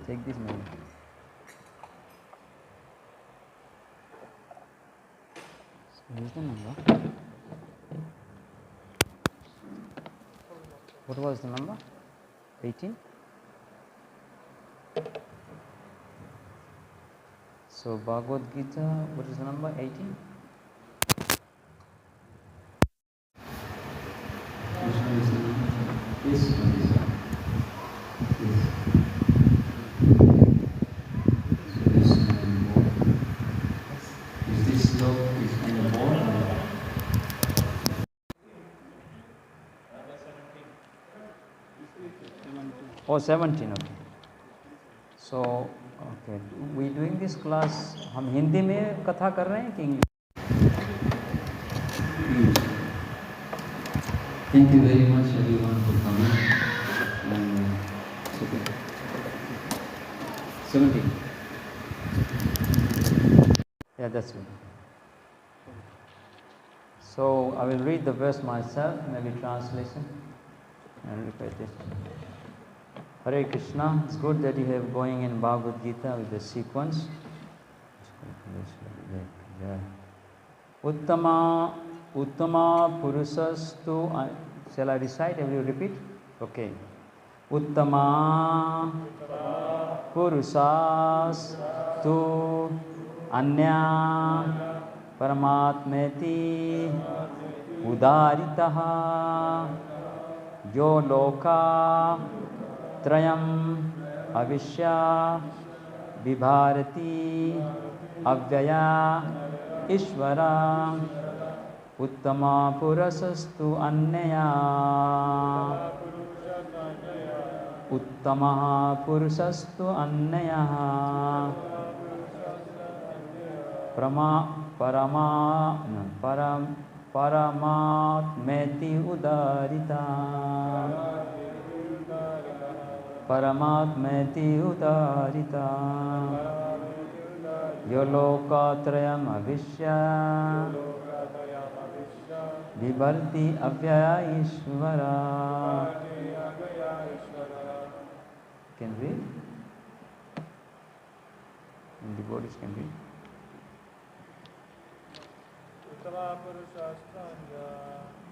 Take this man. What is the number? What was the number? 18? So Bhagavad Gita, what is the number? 18? Yes, is this dog is in a board? Oh, 17, okay. So, okay, we doing this class, हम हिंदी में कथा कर रहे हैं कि English? Thank you very much everyone for coming. 17. Yeah, that's good. So, I will read the verse myself, maybe translation, and repeat it. Hare Krishna, it's good that you have going in Bhagavad Gita with the sequence. Uttama Purusastu. Shall I recite? Will you repeat? Okay. Uttama Purusastu Anya Paramatmeti Udaritaha Yo Loka Trayam Avishya Vibharati Avyaya Ishvara Uttama Purasastu Annaya Uttama Purusastu Annaya Paramatmeti Udarita Paramatmeti Udarita Yolokatrayam Avishya Vibharti Avyaya Ishvara. Can read? And the bodies can read.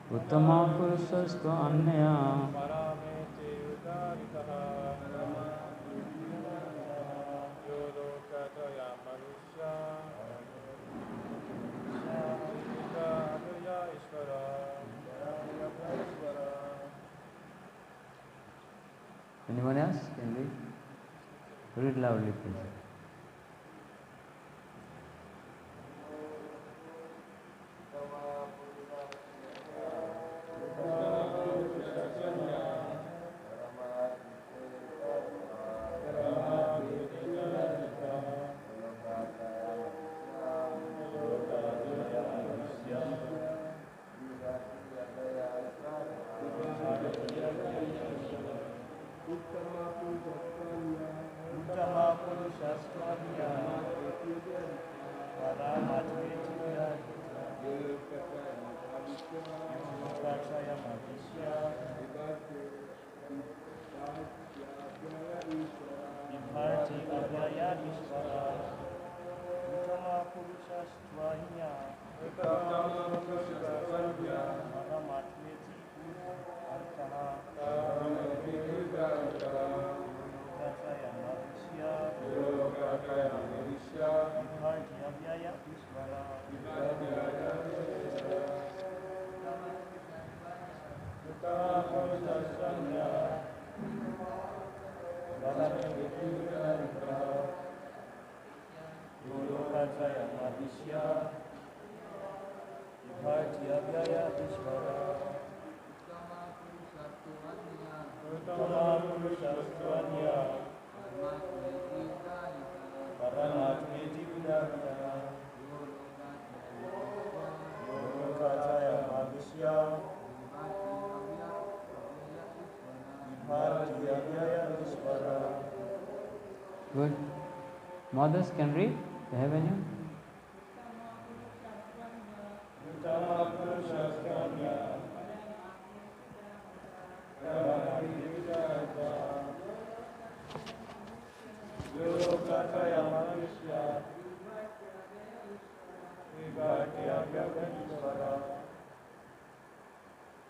Uttama Purusastu Annaya Anyone else can read? Read loudly, please. Good. Mothers can read? They have any?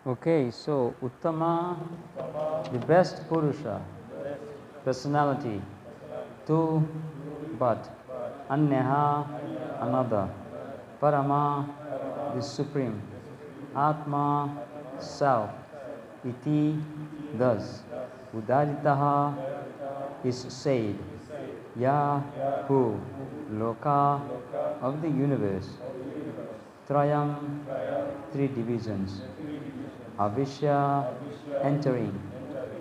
Okay, so Uttama, the best Purusha, personality. Tu, but. Anyaha, another. Parama, the supreme. Atma, self. Iti, thus. Udalitaha is said. Ya, who. Loka, of the universe. Trayam, three divisions. Avishya, entering.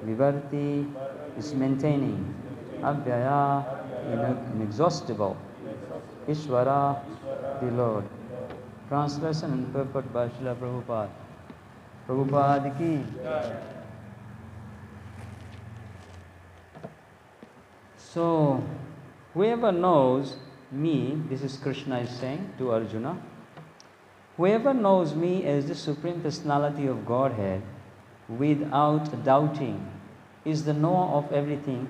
Vivarti is maintaining. Abhyaya, inexhaustible. Ishvara, the Lord. Translation and purport by Srila Prabhupada. Prabhupada ki. So, whoever knows me, this is Krishna is saying to Arjuna, whoever knows me as the Supreme Personality of Godhead without doubting is the knower of everything.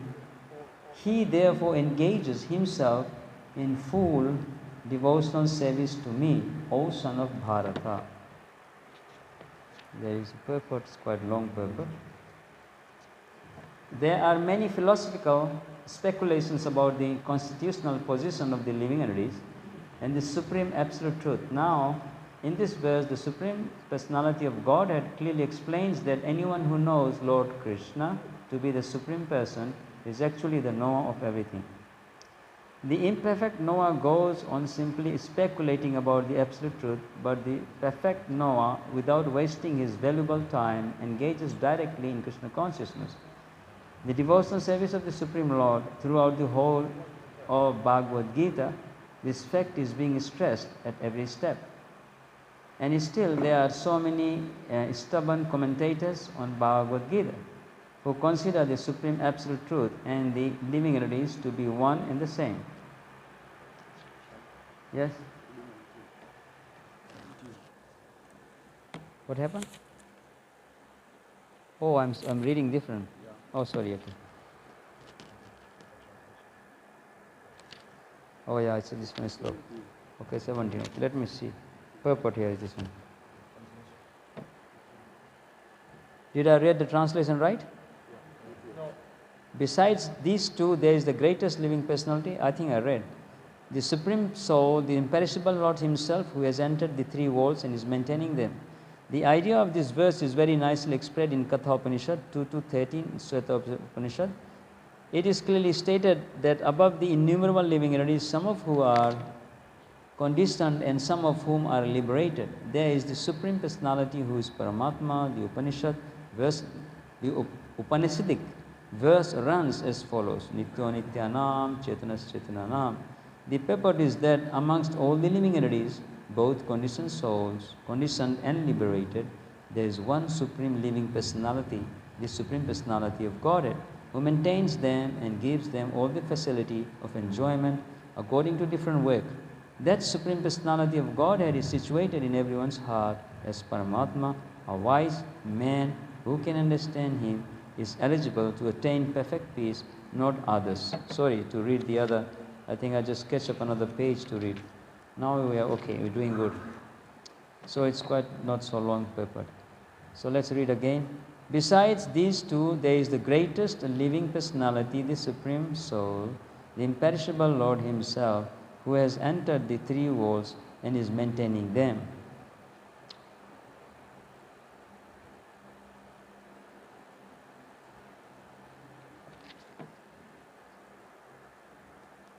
He therefore engages himself in full devotional service to me, O son of Bharata. There is a purport, it's quite long purport. There are many philosophical speculations about the constitutional position of the living entities and the supreme absolute truth. Now, in this verse, the Supreme Personality of Godhead clearly explains that anyone who knows Lord Krishna to be the Supreme Person is actually the knower of everything. The imperfect knower goes on simply speculating about the absolute truth, but the perfect knower, without wasting his valuable time, engages directly in Krishna consciousness. The devotional service of the Supreme Lord throughout the whole of Bhagavad Gita, this fact is being stressed at every step. And still there are so many stubborn commentators on Bhagavad Gita who consider the Supreme Absolute Truth and the living entities to be one and the same. Yes? What happened? Oh, I'm reading different. Oh, sorry, okay. Oh yeah, it's this one slope. Okay, 17. Okay, let me see. Purport here is this one. Did I read the translation right? No. Besides these two, there is the greatest living personality. I think I read. The Supreme Soul, the imperishable Lord Himself, who has entered the three worlds and is maintaining them. The idea of this verse is very nicely expressed in Katha Upanishad 2-13, Sweta Upanishad. It is clearly stated that above the innumerable living entities, some of whom are conditioned and some of whom are liberated, there is the Supreme Personality who is Paramatma. The Upanishad verse, the Upanishadic verse runs as follows: Nityo Nityanam, Chetanas Chetananam. The purport is that amongst all the living entities, both conditioned souls, conditioned and liberated, there is one Supreme Living Personality, the Supreme Personality of Godhead, who maintains them and gives them all the facility of enjoyment according to different work. That Supreme Personality of Godhead is situated in everyone's heart as Paramatma. A wise man who can understand Him is eligible to attain perfect peace, not others. Sorry to read the other. I think I just sketched up another page to read. Now we are okay, we're doing good. So it's quite not so long purport. So let's read again. Besides these two, there is the greatest living personality, the Supreme Soul, the imperishable Lord Himself, who has entered the three worlds and is maintaining them.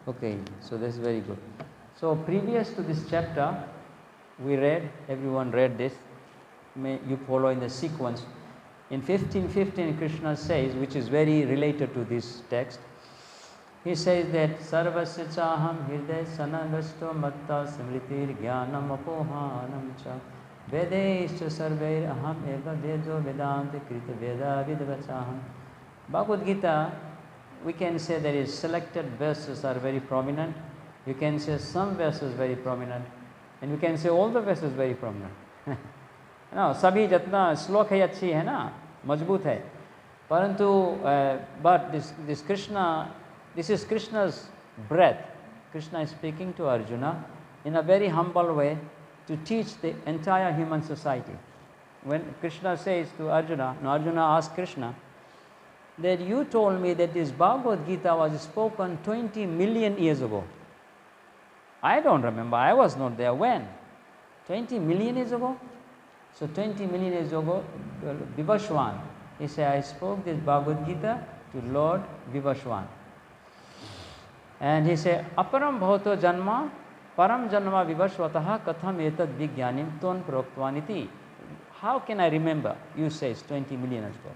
Okay, so that's very good. So previous to this chapter, we read, everyone read this, may you follow in the sequence. In 15:15, Krishna says, which is very related to this text, he says that Sarvasya chaham hirday sanadasto matta smritir jnanam apohanam cha vedaischa sarvair aham eva vedo vedanta krita veda vidvachaham. Bhagavad Gita, we can say there is selected verses are very prominent. You can say some verses very prominent, and we can say all the verses very prominent. No, सभी जितना श्लोक है अच्छी है ना, मजबूत है. परंतु but this Krishna, this is Krishna's breath. Krishna is speaking to Arjuna in a very humble way to teach the entire human society. When Krishna says to Arjuna, no, Arjuna asked Krishna, that you told me that this Bhagavad Gita was spoken 20 million years ago. I don't remember, I was not there. When? 20 million years ago? So 20 million years ago, Vivaswan, he said, I spoke this Bhagavad Gita to Lord Vivaswan. And he said, Aparam bhavato janma, param janma vivasvataha katham etad vigyanim ton proktvaniti. How can I remember? You says 20 million years ago.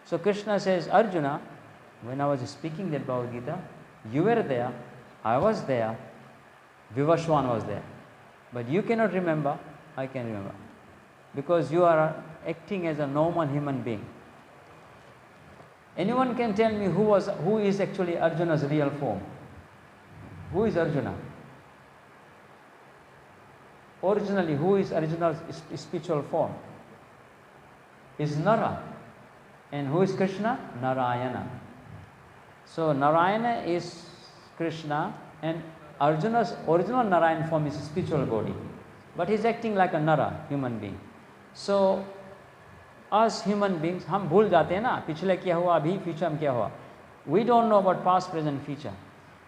So Krishna says, Arjuna, when I was speaking that Bhagavad Gita, you were there, I was there, Vivaswan was there. But you cannot remember, I can remember. Because you are acting as a normal human being. Anyone can tell me who is actually Arjuna's real form? Who is Arjuna? Originally, who is Arjuna's spiritual form? Is Nara. And who is Krishna? Narayana. So Narayana is Krishna, and Arjuna's original Narayan form is spiritual body. But he is acting like a Nara, human being. So us human beings, हम भूल जाते हैं ना, पिछले क्या हुआ, अभी future में क्या हुआ. We don't know about past, present, future.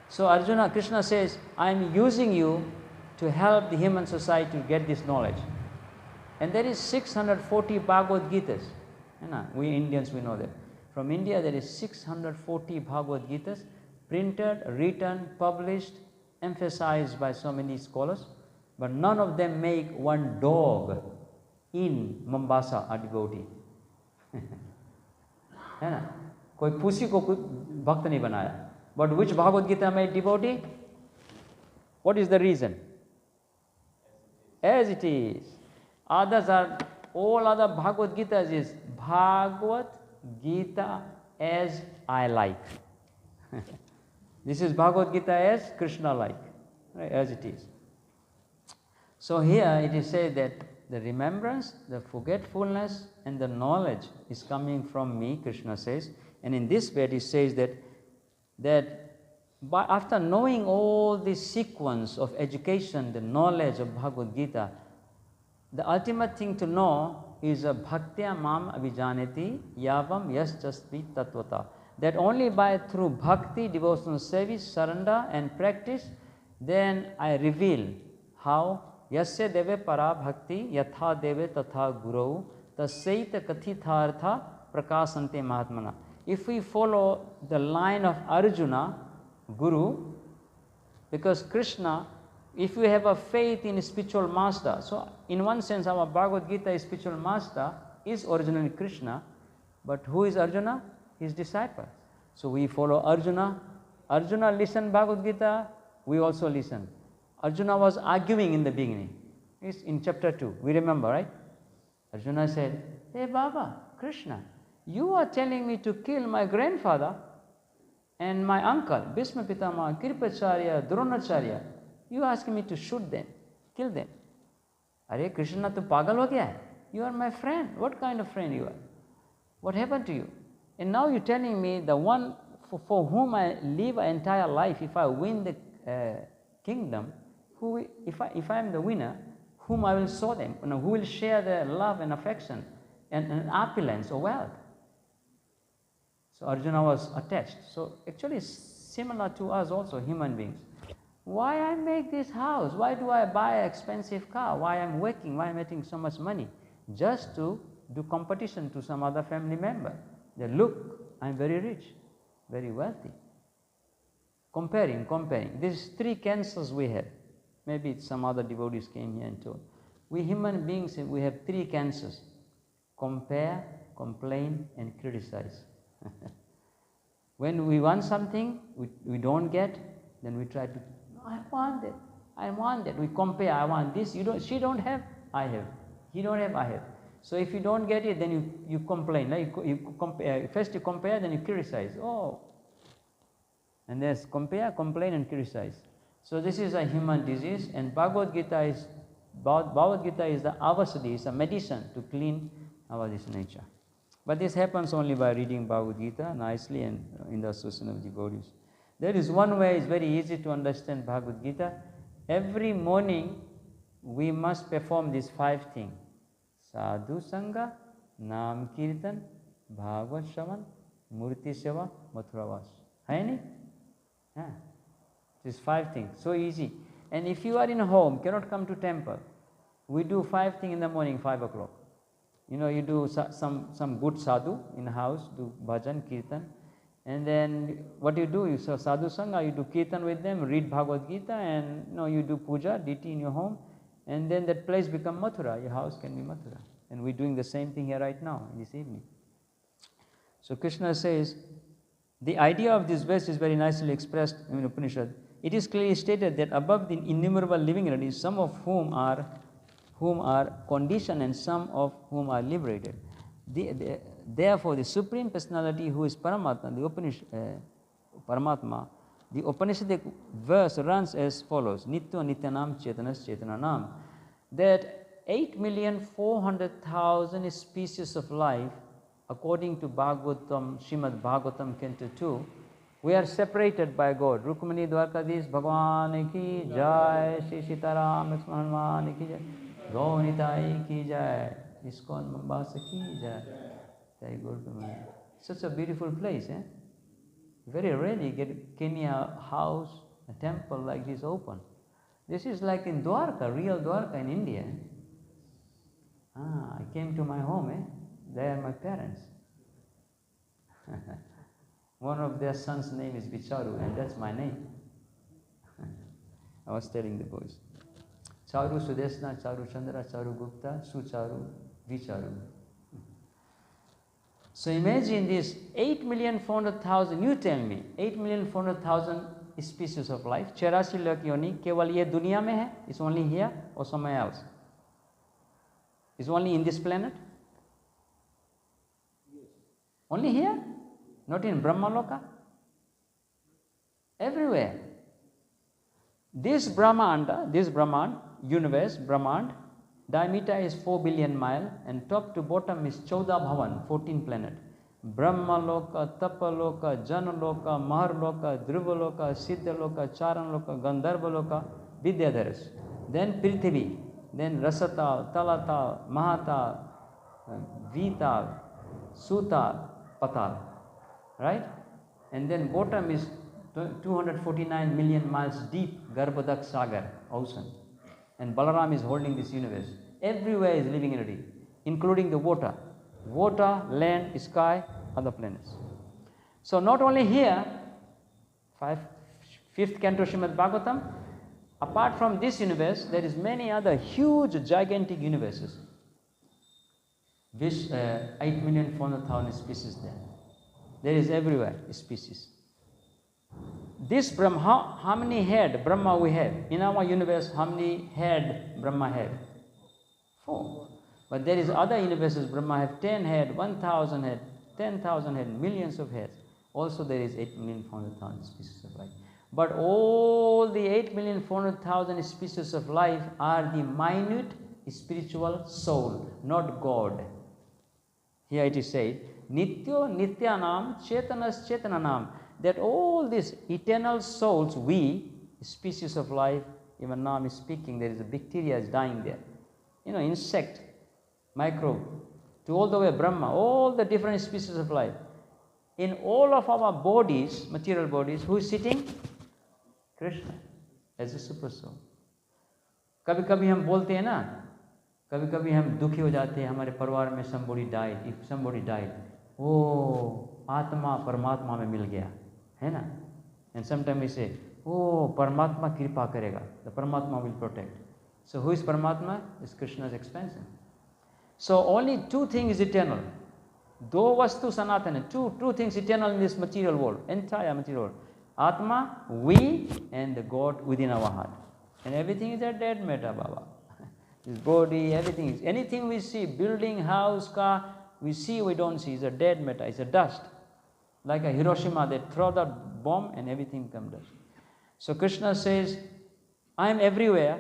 So Arjuna, Krishna says, I am using you to help the human society to get this knowledge. And there is 640 Bhagavad Gitas. We Indians, we know that. From India, there is 640 Bhagavad Gitas, printed, written, published, emphasized by so many scholars. But none of them make one dog in Mombasa a devotee. है ना, कोई pussy को भक्त नहीं बनाया. But which Bhagavad Gita made devotee? What is the reason? As it is. Others are, all other Bhagavad Gitas is Bhagavad Gita as I like. This is Bhagavad Gita as Krishna like, right, as it is. So here it is said that the remembrance, the forgetfulness and the knowledge is coming from me, Krishna says. And in this way it says that after knowing all this sequence of education, the knowledge of Bhagavad Gita, the ultimate thing to know is a bhaktya mam avijanati yavam yaschasvi tatvata. That only through bhakti, devotional service, surrender and practice, then I reveal how yasya deve para bhakti yatha deve tatha guru tasaita kathithartha prakasante mahatmana. If we follow the line of Arjuna, Guru, because Krishna, if we have a faith in a spiritual master, so in one sense our Bhagavad Gita spiritual master is originally Krishna, but who is Arjuna? His disciple. So we follow Arjuna. Arjuna listened Bhagavad Gita, we also listen. Arjuna was arguing in the beginning. It's in chapter 2, we remember, right? Arjuna said, hey Baba, Krishna, you are telling me to kill my grandfather and my uncle, Bhisma Pitama, Kirpacharya, Dronacharya. You are asking me to shoot them, kill them. Are Krishna, tu pagal ho gaya hai? You are my friend. What kind of friend you are? What happened to you? And now you're telling me the one for whom I live an entire life, if I win the kingdom, if I am the winner, whom I will sow them, who will share their love and affection and opulence or wealth. So Arjuna was attached. So actually similar to us also, human beings. Why I make this house? Why do I buy an expensive car? Why I'm working? Why I'm making so much money? Just to do competition to some other family member. They look, I'm very rich, very wealthy. Comparing. These three cancers we have. Maybe some other devotees came here and told. We human beings, we have three cancers. Compare, complain and criticize. When we want something, we don't get, then we try to, no, I want that. We compare, I want this, she don't have, I have. He don't have, I have. So if you don't get it, then you complain. You compare, first you compare, then you criticize. Oh. And there's compare, complain and criticize. So this is a human disease, and Bhagavad Gita is the avasadi, is a medicine to clean our this nature. But this happens only by reading Bhagavad Gita nicely and in the association of devotees. There is one way, it's very easy to understand Bhagavad Gita. Every morning we must perform these 5 things. Sadhu Sangha, Nam Kirtan, Bhagavad Shravan, Murti Seva, Mathuravas. Hai? Yeah. These 5 things, so easy. And if you are in home, cannot come to temple, we do 5 things in the morning, 5 o'clock. You know, you do some good sadhu in the house, do bhajan, kirtan. And then what you do, you say sadhu sangha, you do kirtan with them, read Bhagavad Gita, and you do puja, deity in your home. And then that place become Mathura, your house can be Mathura. And we're doing the same thing here right now, this evening. So Krishna says, the idea of this verse is very nicely expressed in Upanishad. It is clearly stated that above the innumerable living entities, some of whom are conditioned and some of whom are liberated. Therefore, the Supreme Personality, who is Paramatma, the Upanishadic verse runs as follows: Nityo Nityanam Chetanas Chetananam. That 8,400,000 species of life, according to Bhagavatam, Srimad Bhagavatam, Canto 2, we are separated by God. Rukmani Dwarkadish Bhagwan ki jai, Shri Sitaram Lakshman Hanuman ki jai, Gaunitai ki jai, Iskcon Mombasa ki jai. Such a beautiful place, eh? Very rarely can a house, a temple like this open. This is like in Dwarka, real Dwarka in India. I came to my home, They are my parents. One of their sons' name is Vicharu, and that's my name. I was telling the boys. Charu Sudesna, Charu Chandra, Charu Gupta, Sucharu, Vicharu. So imagine this 8,400,000, you tell me, 8,400,000 species of life, 84 lakh yoni, keval ye duniya mein hai? It's only here or somewhere else? It's only in this planet? Only here? Not in Brahmaloka? Everywhere. This Brahmand, universe, Brahmand, diameter is 4 billion miles, and top to bottom is 14 bhavan, 14 planet. Brahmaloka, Tapaloka, Janaloka, Maharloka, Dhruvaloka, Siddhaloka, Charanloka, Gandharvaloka, Vidyadharas. Then Prithvi, then Rasatal, Talatal, Mahatal, Vital, Sutal, Patal. Right? And then bottom is 249 million miles deep, Garbhodak Sagar, ocean. And Balaram is holding this universe. Everywhere is living entity, including the water. Water, land, sky, other planets. So not only here, 5th canto Srimad Bhagavatam, apart from this universe, there is many other huge, gigantic universes. Which 8,400,000 species there. There is everywhere species. This Brahma, how many head Brahma we have? In our universe, how many head Brahma have? 4. But there is other universes, Brahma have 10 head, 1,000 head, 10,000 head, millions of heads. Also there is 8,400,000 species of life. But all the 8,400,000 species of life are the minute spiritual soul, not God. Here it is said, Nityo Nityanam Chetanas Chetananam. That all these eternal souls, we, species of life, even now I'm speaking, there is a bacteria is dying there. Insect, microbe, to all the way Brahma, all the different species of life. In all of our bodies, material bodies, who is sitting? Krishna, as a super soul. कभी कभी हम बोलते हैं ना, कभी कभी हम दुखी हो जाते हैं, हमारे परिवार में somebody died, if somebody died, आत्मा परमात्मा में मिल गया, है ना? And sometimes we say, परमात्मा कृपा करेगा, the Paramatma will protect. So who is Paramatma? Is Krishna's expansion. So only 2 things is eternal. Do vastu sanatana, two things eternal in this material world, entire material world. Atma, we, and the God within our heart. And everything is a dead matter, Baba. This body, everything is, anything we see, building, house, car, we see, we don't see, it's a dead matter, it's a dust. Like a Hiroshima, they throw the bomb and everything comes dust. So Krishna says, I am everywhere,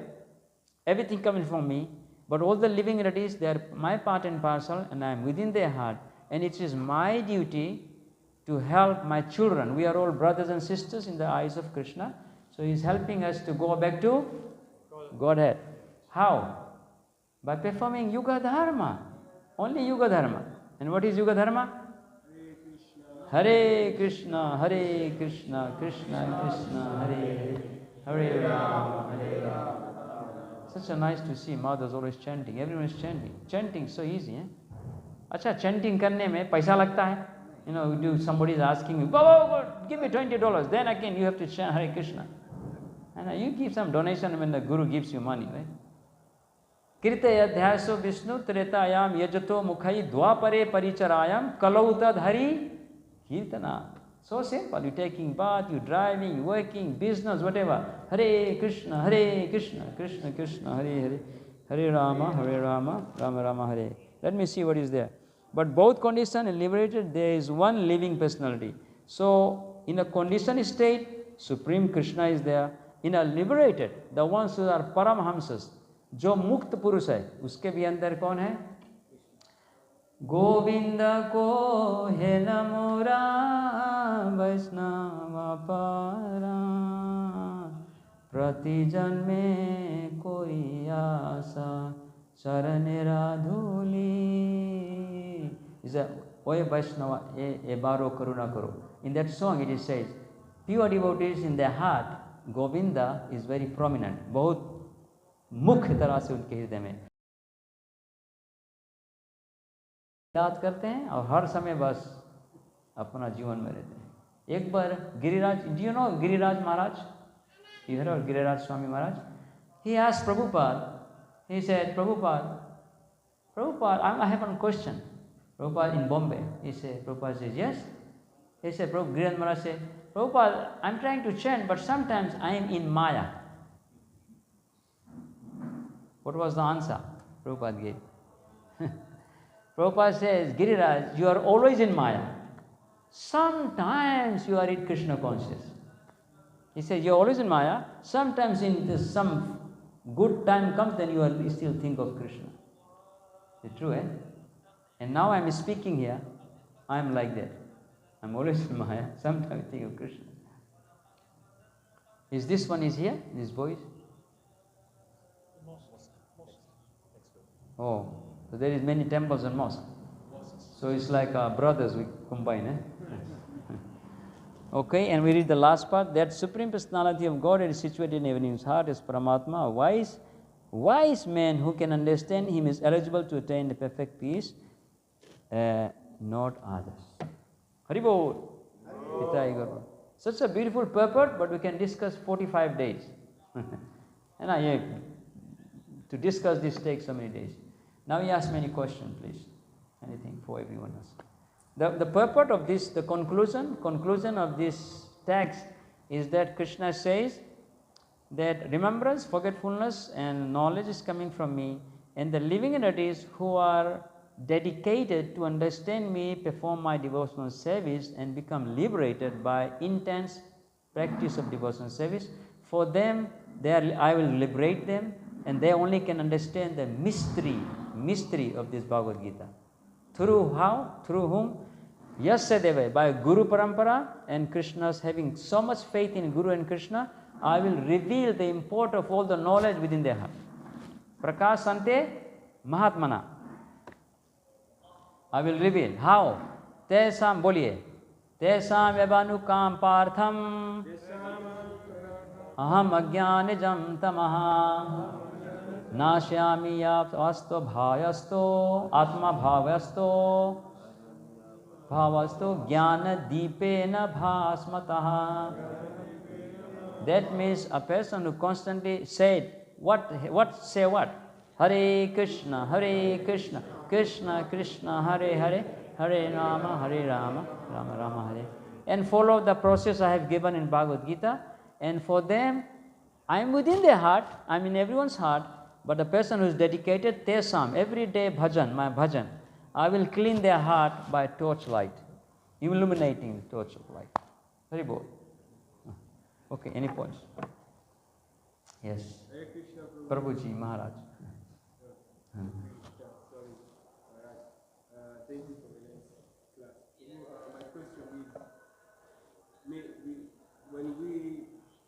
everything coming from me, but all the living entities, they are my part and parcel, and I am within their heart, and it is my duty to help my children. We are all brothers and sisters in the eyes of Krishna, so he is helping us to go back to Godhead. How? By performing Yuga Dharma. Only Yuga Dharma. And what is Yuga Dharma? Hare Krishna, Hare Krishna, Krishna Krishna, Hare Hare, Hare Rama, Hare Rama. Such a nice to see mothers always chanting. Everyone is chanting. Chanting so easy, eh? अच्छा chanting करने में पैसा लगता है. You know, somebody is asking you, Baba, give me $20. Then again you have to chant Hare Krishna. And you give some donation when the Guru gives you money, right? Kirte adhyaso Vishnu tretayam yajato mukhai dwapare paricharayam kalautad hari kirtana. So simple. You taking bath, you driving, working, business, whatever. Hare Krishna, Krishna Krishna, Hare Hare, Hare Rama, Rama Rama, Hare. Let me see what is there. But both conditioned and liberated, there is one living personality. So in a conditioned state, Supreme Krishna is there. In a liberated, the ones who are Paramhamsas, जो मुक्त पुरुष है, उसके भी अंदर कौन है? गोविंद को है नमोरा वैष्णव पारा, प्रति जन्मे कोई आशा शरण राधुली. Is that Oye Vaishnava e baro karuna karo. In that song it is says, pure devotees in their heart, Govinda is very prominent. बहुत मुख्य तरह से उनके हृदय में याद करते हैं और हर समय बस अपना जीवन में रहते हैं. एक बार Giriraj, do you know Giriraj महाराज? इधर और Giriraj Swami Maharaj. He asked Prabhupada, he said, Prabhupada, I have one question. Prabhupada in Bombay. He said, Prabhupada says, yes. He said, Giriraj Maharaj said, Prabhupada, I'm trying to chant, but sometimes I am in Maya. What was the answer Prabhupada gave? Prabhupada says, Giriraj, you are always in Maya. Sometimes you are in Krishna conscious. He says, you are always in Maya. Sometimes in some good time comes, then you still think of Krishna. Is it true, eh? And now I am speaking here, I am like that. I am always in Maya. Sometimes I think of Krishna. Is this one is here, this voice? Oh, so there is many temples and mosques. So it's like brothers we combine, eh? Okay, and we read the last part. That Supreme Personality of God is situated in everyone's heart is Paramatma. Wise man who can understand him is eligible to attain the perfect peace, not others. Haribol. Such a beautiful purport, but we can discuss 45 days. And to discuss this takes so many days. Now you ask me any question, please. Anything for everyone else. The purport of this, the conclusion of this text is that Krishna says that remembrance, forgetfulness and knowledge is coming from me, and the living entities who are dedicated to understand me perform my devotional service and become liberated by intense practice of devotional service. For them, I will liberate them, and they only can understand the mystery of this Bhagavad Gita. Through how? Through whom? Yasadeva, by Guru Parampara and Krishna's having so much faith in Guru and Krishna, I will reveal the import of all the knowledge within their heart. Prakasante Mahatmana. I will reveal. How? Tesam boliye. Tesam evanukam partham aham ajnanijam tamaha nashyami vasto bhayasto atma bhavasto jnana deepena bhasmataha. That means a person who constantly said, what? Hare Krishna, Krishna Krishna, Hare Hare, Hare Rama, Rama Rama, Hare. And follow the process I have given in Bhagavad Gita. And for them, I am within their heart, I am in everyone's heart, but the person who is dedicated, Tesam, every day bhajan, my bhajan, I will clean their heart by torchlight, illuminating the torch of light. Very bold. Okay, any points? Yes. Prabhuji, Maharaj. Thank you for the nice class. My question is, when we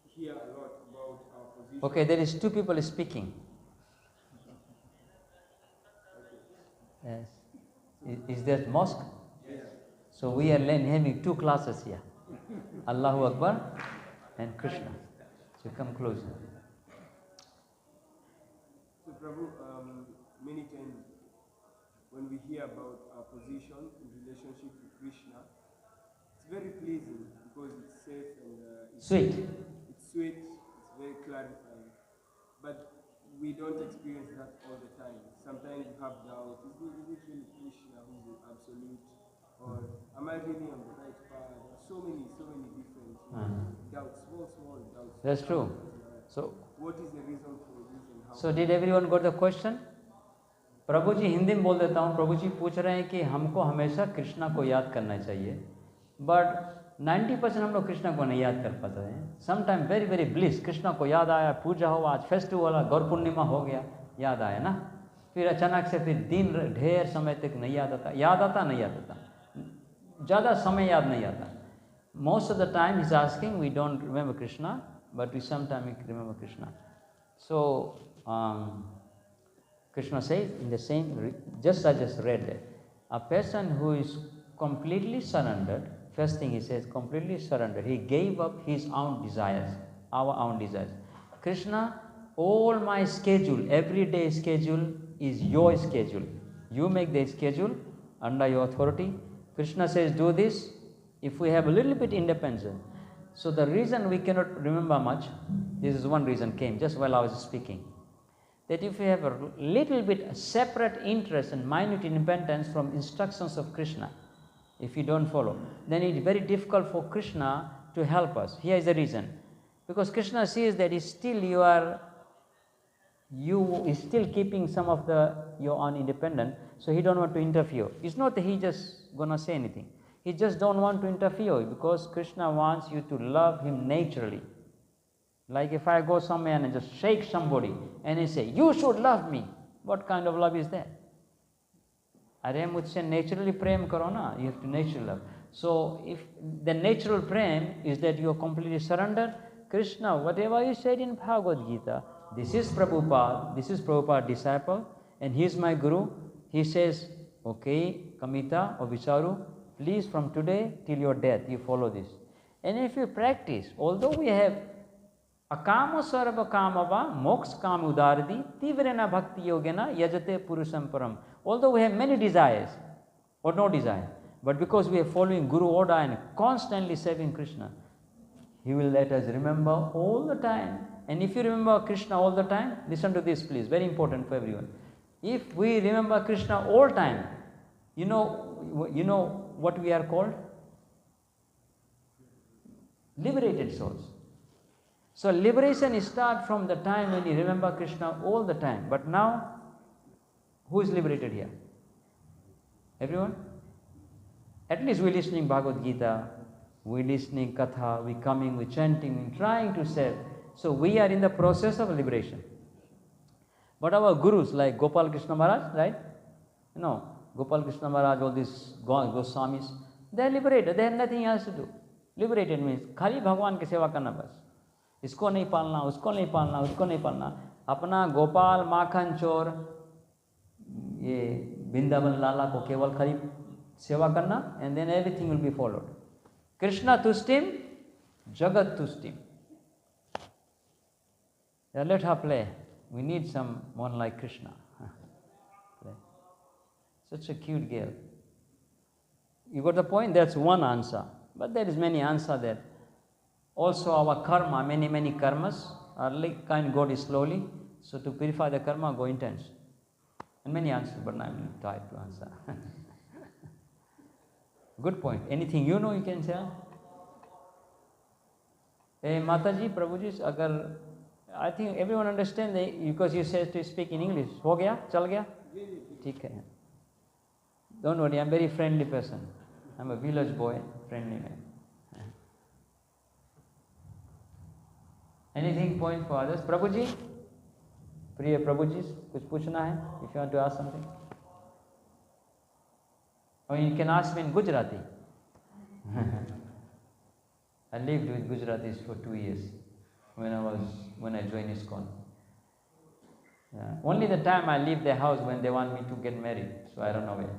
hear a lot about our position Okay, there is two people speaking. Yes. Is that mosque? Yes. So we are having two classes here. Allahu Akbar and Krishna. So come closer. So Prabhu, many times when we hear about our position in relationship with Krishna, it's very pleasing because it's safe and Sweet. It's sweet, it's very clarifying. But we don't experience that all the time. Sometimes you have doubt. Is it really Krishna who is the absolute? Or am I really on the right path? There are so many different doubts, small doubts. That's true. So, what is the reason for this and how? so did everyone got the question? प्रभु जी हिंदी में बोल देता हूँ. प्रभु जी पूछ रहे हैं कि हमको हमेशा कृष्णा को याद करना चाहिए, बट 90% हम लोग कृष्णा को नहीं याद कर पाते हैं. Some time very bliss, Krishna को याद आया, पूजा हो, आज फेस्टिवल है, गौर पूर्णिमा हो गया, याद आया ना, फिर अचानक से फिर दिन ढेर समय तक नहीं याद आता, नहीं याद आता, ज़्यादा समय याद नहीं आता. Most of the time he's asking, we don't remember Krishna, but we sometimes remember Krishna. So Krishna says in the same, just I just read that, a person who is completely surrendered, first thing he says, completely surrendered, he gave up his own desires, our own desires. Krishna, all my schedule, everyday schedule is your schedule. You make the schedule under your authority. Krishna says, do this. If we have a little bit independence, so the reason we cannot remember much, this is one reason came just while I was speaking, that if we have a little bit separate interest and minute independence from instructions of Krishna, if you don't follow, then it's very difficult for Krishna to help us. Here is the reason. Because Krishna sees that is still you is still keeping some of your own independent, so he don't want to interfere. It's not that he just gonna say anything. He just don't want to interfere because Krishna wants you to love him naturally. Like if I go somewhere and just shake somebody and he say, you should love me, what kind of love is that? Arey mujhse naturally prem karo na, you have to naturally love. So if the natural prem is that you are completely surrendered, Krishna, whatever you said in Bhagavad Gita, this is Prabhupada disciple and he is my guru. He says, okay, Kamita or Vicharu, please from today till your death you follow this. And if you practice, although we have akamo sarva kamava moksha kam udardi tivrena bhakti yogena yajate purusham param. Although we have many desires or no desire, but because we are following Guru order and constantly serving Krishna, he will let us remember all the time. And if you remember Krishna all the time, listen to this please, very important for everyone. If we remember Krishna all time, you know what we are called? Liberated souls. So liberation starts from the time when you remember Krishna all the time. But now, who is liberated here? Everyone? At least we're listening Bhagavad Gita, we're listening Katha, we're coming, we're chanting, we're trying to serve. So we are in the process of liberation. But our gurus like Gopal Krishna Maharaj, right? Gopal Krishna Maharaj, all these Goswamis, they are liberated, they have nothing else to do. Liberated means खाली भगवान की सेवा करना बस. इसको नहीं पालना, उसको नहीं पालना, उसको नहीं पालना. अपना गोपाल माखन चोर ये वृंदावन लाला को केवल खाली सेवा करना, and then everything will be followed. Krishna tustim, Jagat tustim. Yeah, let her play. We need someone like Krishna. Play. Such a cute girl. You got the point? That's one answer. But there is many answers there. Also our karma, many karmas are like kind go slowly. So to purify the karma, go intense. And many answers, but I'm tired to answer. Good point. Anything you know you can tell? Hey Mataji, Prabhuji, agar I think everyone understands because you said to speak in English. Ho gaya? Chal gaya? ठीक है. Don't worry, I'm a very friendly person. I'm a village boy, friendly man. Anything point for others? Prabhuji? Priya Prabhuji, कुछ पूछना है? If you want to ask something. Or you can ask me in Gujarati. I lived with Gujaratis for 2 years when I was when I join Iskcon. Only the time I leave their house when they want me to get married, so I don't know where.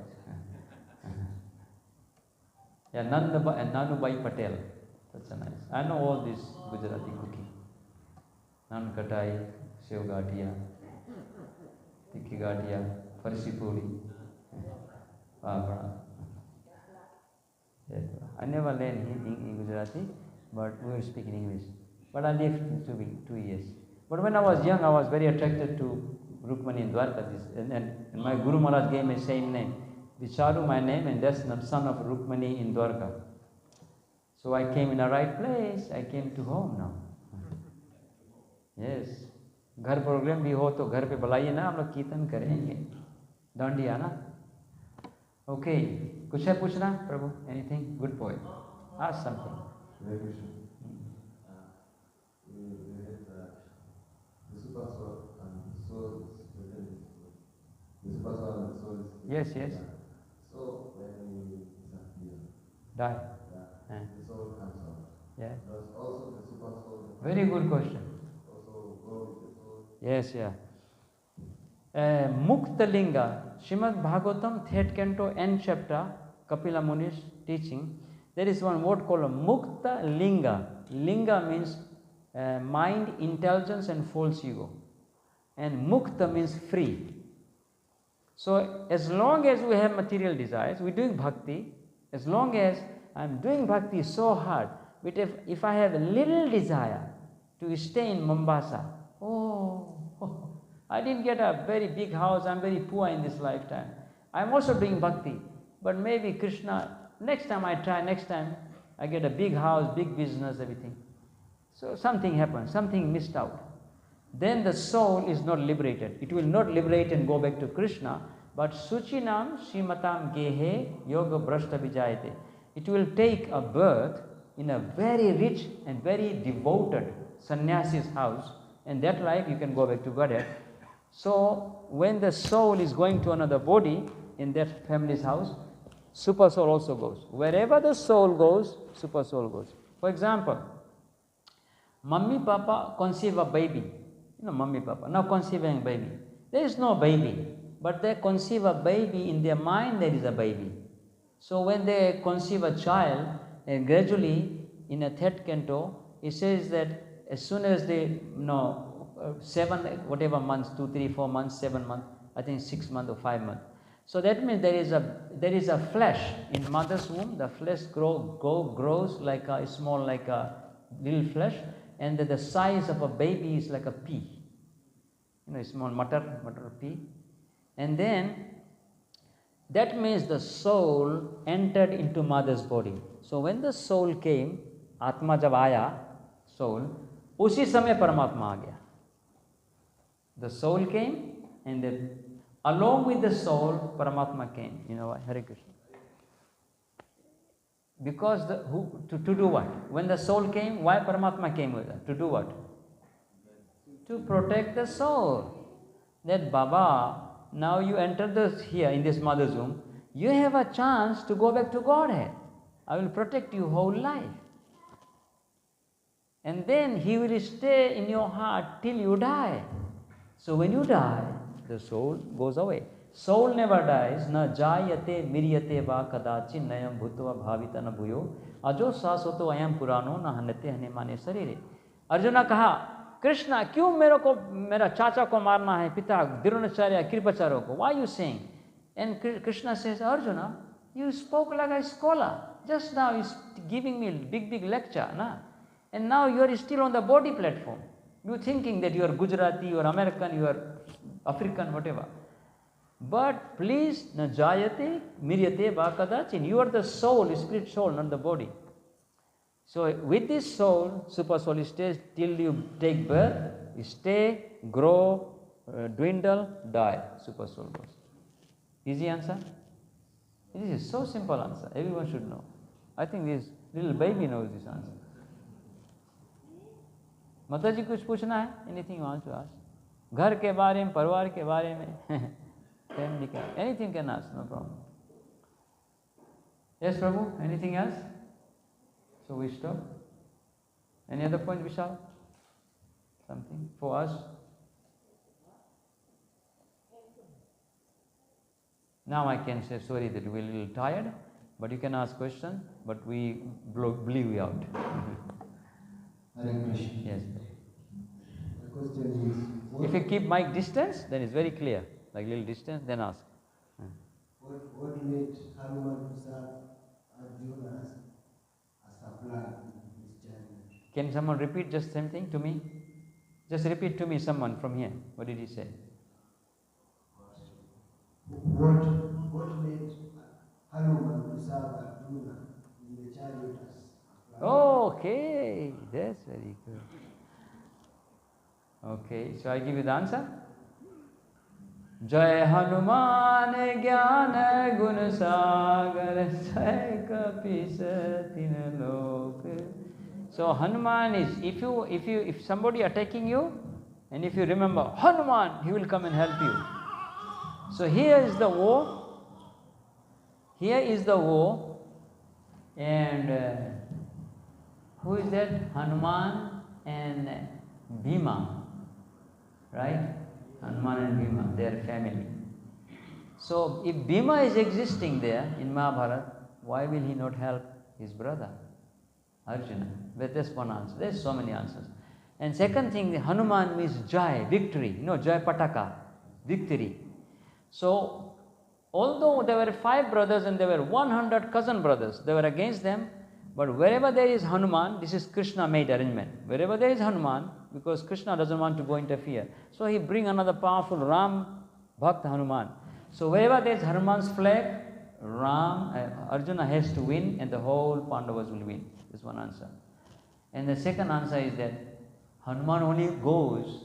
Yeah, Nanubai Patel. That's a nice. I know all this Gujarati cooking. Nan katai, sev gatia, tikki gatia, farsi puri. I never learned in Gujarati, but we were speaking English. But I lived 2 years. But when I was young, I was very attracted to Rukmani in Dwarka. And my Guru Maharaj gave me the same name. Vicharu, my name, and that's the son of Rukmani in Dwarka. So I came in the right place. I came to home now. Yes. घर programme भी हो तो घर पे बुलाइए ना, हम लोग कीर्तन करेंगे, डांडिया ना. Okay. कुछ है पूछना प्रभु? Anything? Good boy. Ask something. Yes, yes. So when we disappear, Die. the soul comes out. Yeah. Does also the super soul Very good question. also go with the soul? Yes, yeah. Mukta Linga, Srimad Bhagavatam, 3rd canto, end chapter, Kapila Muni's teaching. There is one word called Mukta Linga. Linga means mind, intelligence, and false ego. And Mukta means free. So, as long as we have material desires, we are doing bhakti. As long as I am doing bhakti so hard, but if I have a little desire to stay in Mombasa, I didn't get a very big house, I am very poor in this lifetime. I am also doing bhakti, but maybe Krishna, next time I try, next time I get a big house, big business, everything. So something happened, something missed out. Then the soul is not liberated. It will not liberate and go back to Krishna, but Suchinam Srimatam Gehe Yoga Brashta Vijayate. It will take a birth in a very rich and very devoted sannyasi's house, and that life you can go back to Godhead. So when the soul is going to another body in that family's house, super soul also goes. Wherever the soul goes, super soul goes. For example, Mummy Papa conceive a baby. Mummy Papa now conceiving a baby. There is no baby, but they conceive a baby, in their mind there is a baby. So when they conceive a child, gradually in a 3rd canto, it says that as soon as they 7 whatever months, 2, 3, 4 months, 7 months, I think 6 months or 5 months. So that means there is a flesh in mother's womb. The flesh grows like a small, like a little flesh, and the size of a baby is like a pea. Small matar pea. And then that means the soul entered into mother's body. So when the soul came, Atma jab aaya, soul, usi samay Paramatma aa gaya. The soul came, and then along with the soul, Paramatma came. You know why? Hare Krishna. Because to do what? When the soul came, why Paramatma came with it? To do what? To protect the soul. That Baba, now you enter here in this mother's womb, you have a chance to go back to Godhead. I will protect you whole life. And then He will stay in your heart till you die. So when you die, the soul goes away. Soul never dies. Na jayate miryate va kadachin nayam bhutva bhavita na bhuyo ajo sasoto ayam purano na hanete hanemane sarire. Arjuna कहा, कृष्णा क्यों मेरा चाचा को मारना है, पिता द्रोणाचार्य कृपाचार्य को? Why you saying? And Krishna says, Arjuna, you spoke like a scholar. Just now you giving me big lecture, na? And now you are still on the body platform. You thinking that you are Gujarati, you are American, you are African, whatever. But please, na jayate miryate va kadachin. You are the soul, spirit soul, not the body. So with this soul, super soul stays till you take birth, you stay, grow, dwindle, die. Super soul goes. Easy answer? This is so simple answer. Everyone should know. I think this little baby knows this answer. Mataji, कुछ पूछना है? Anything you want to ask? घर के बारे में, परिवार के बारे में, family के, anything can ask, no problem. Yes, Prabhu. Anything else? So we stop. Any other point, Vishal? Something. something for us? Now I can say sorry that we're a little tired, but you can ask question, but we blew you out. Hare Krishna. Yes. My question is, If you keep mic distance, then it's very clear. Like little distance, then ask. what made Hanuman to serve Arjuna as a plan in his journey? Can someone repeat just same thing to me? Just repeat to me, someone from here. What did he say? What made Hanuman to serve Arjuna in the chariot as a plan? Okay, that's very good. Okay, so I give you the answer. Jai Hanuman Jnana Gun Sagar Jai Kapis Tin Lok. So Hanuman is, if somebody attacking you, and if you remember Hanuman, he will come and help you. So here is the war. Here is the war, and who is that? Hanuman and Bhima, right? Hanuman and Bhima, their family. So if Bhima is existing there in Mahabharata, why will he not help his brother Arjuna? But that's one answer. There's so many answers. And second thing, Hanuman means Jai, victory. You know, Jai Pataka, victory. So although there were 5 brothers and there were 100 cousin brothers, they were against them. But wherever there is Hanuman, this is Krishna made arrangement. Wherever there is Hanuman, because Krishna doesn't want to go interfere, so he bring another powerful Ram, Bhakt Hanuman. So wherever there is Hanuman's flag, Arjuna has to win, and the whole Pandavas will win. This is one answer. And the second answer is that Hanuman only goes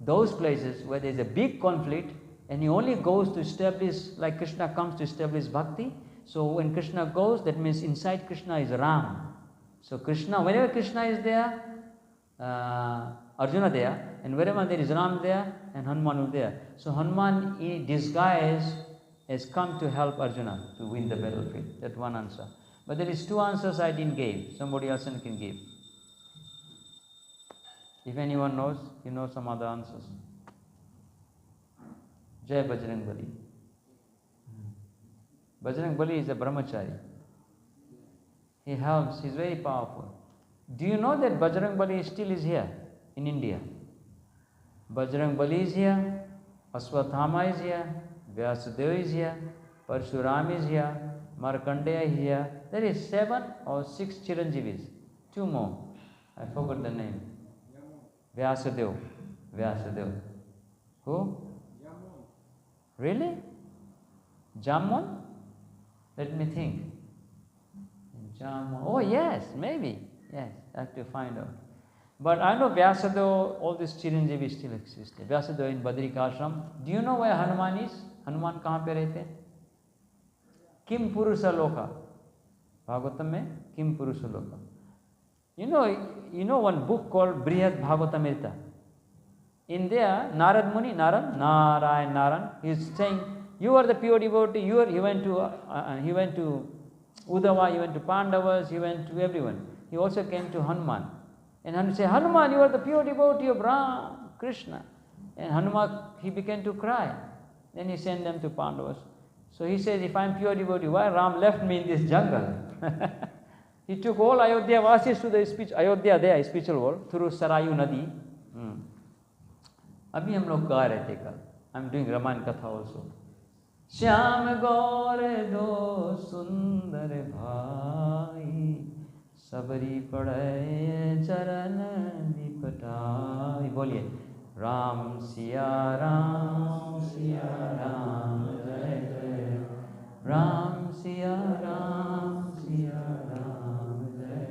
those places where there is a big conflict, and he only goes to establish, like Krishna comes to establish bhakti. So when Krishna goes, that means inside Krishna is Ram. So Krishna, whenever Krishna is there, Arjuna there, and wherever there is Ram there, and Hanuman is there. So Hanuman in disguise has come to help Arjuna to win the battlefield. That's one answer. But there is 2 answers I didn't give. Somebody else can give. If anyone knows, you know some other answers. Jai Bajrang Bali. Bajrang Bali is a brahmachari. He helps, he's very powerful. Do you know that Bajrang Bali still is here in India? Bajrang Bali is here, Aswathama is here, Vyasadeva is here, Parshuram is here, Markandeya is here. There is 7 or 6 Chiranjeevis. 2 more. I forgot the name. Vyasadeva. Who? Really? Jamon? Let me think. Jamon. Oh yes, maybe. Yes, I have to find out. But I know Vyasadeva, all these Chiranjeevis still exist. Vyasadeva in Badrikashram. Do you know where Hanuman is? Hanuman kahan pe rehte? Kim Purusha Loka. Bhagavatam mein Kim Purusha Loka. You know one book called Brihad Bhagavatamrita. In there, Narad Muni, Narayan, he is saying, you are the pure devotee. He went to Uddhava, he went to Pandavas, he went to everyone. He also came to Hanuman. And Hanuman said, Hanuman, you are the pure devotee of Ram, Krishna. And Hanuman, he began to cry. Then he sent them to Pandavas. So he says, if I am pure devotee, why Ram left me in this jungle? He took all Ayodhya Vasis to the Ayodhya there, spiritual world, through Sarayu Nadi. अभी हम लोग गा रहे थे कल. I'm doing Ramayana Katha also. Shyam गौर दो सुंदर भाई सबरी पढ़े चरण निपटाई. बोलिए राम सिया राम जय जय राम सिया राम जय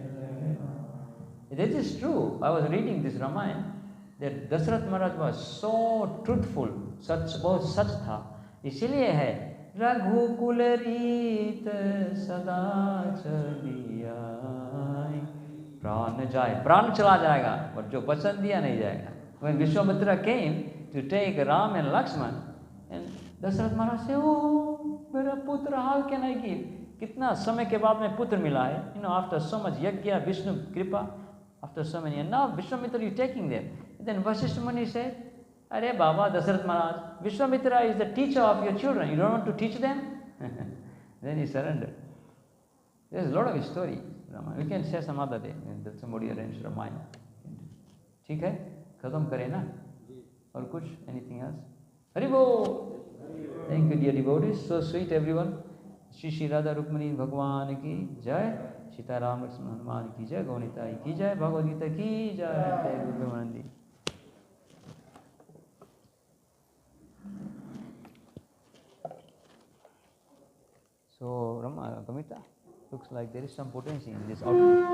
जय. This is true. I was reading this Ramayana. That Dasarath Maharaj was so truthful, बहुत सच था. इसीलिए है रघुकुल रीत सदा चलिया प्राण जाए. प्राण चला जाएगा, पर जो वचन दिया नहीं जाएगा. When Vishwamitra came to take Ram and Lakshman, and Dasarath Maharaj said, oh, मेरा पुत्र, how can I give? कितना समय के बाद में पुत्र मिला है. After so much yajna, Vishnu kripa, after so many, and now Vishwamitra you taking them. Then Vasishtha Muni said, Are Baba Dasarat Maharaj, Vishwamitra is the teacher of your children. You don't want to teach them? Then he surrendered. There's a lot of story. We can share some other day. That somebody arranged Ramayana. ठीक है? खत्म करें ना? और कुछ? Anything else? Haribo! Thank you, dear devotees. So sweet, everyone. Shri Shri Radha Rukmani Bhagwan ki jai. Sita Ram Lakshmana Hanuman ki jai. Gaunitai ki jai. Bhagavad Gita ki jai. Jai Guru Premanandi. So, Rama, Kamita, looks like there is some potency in this outfit.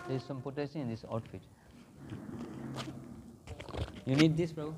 There is some potency in this outfit. You need this, Prabhu?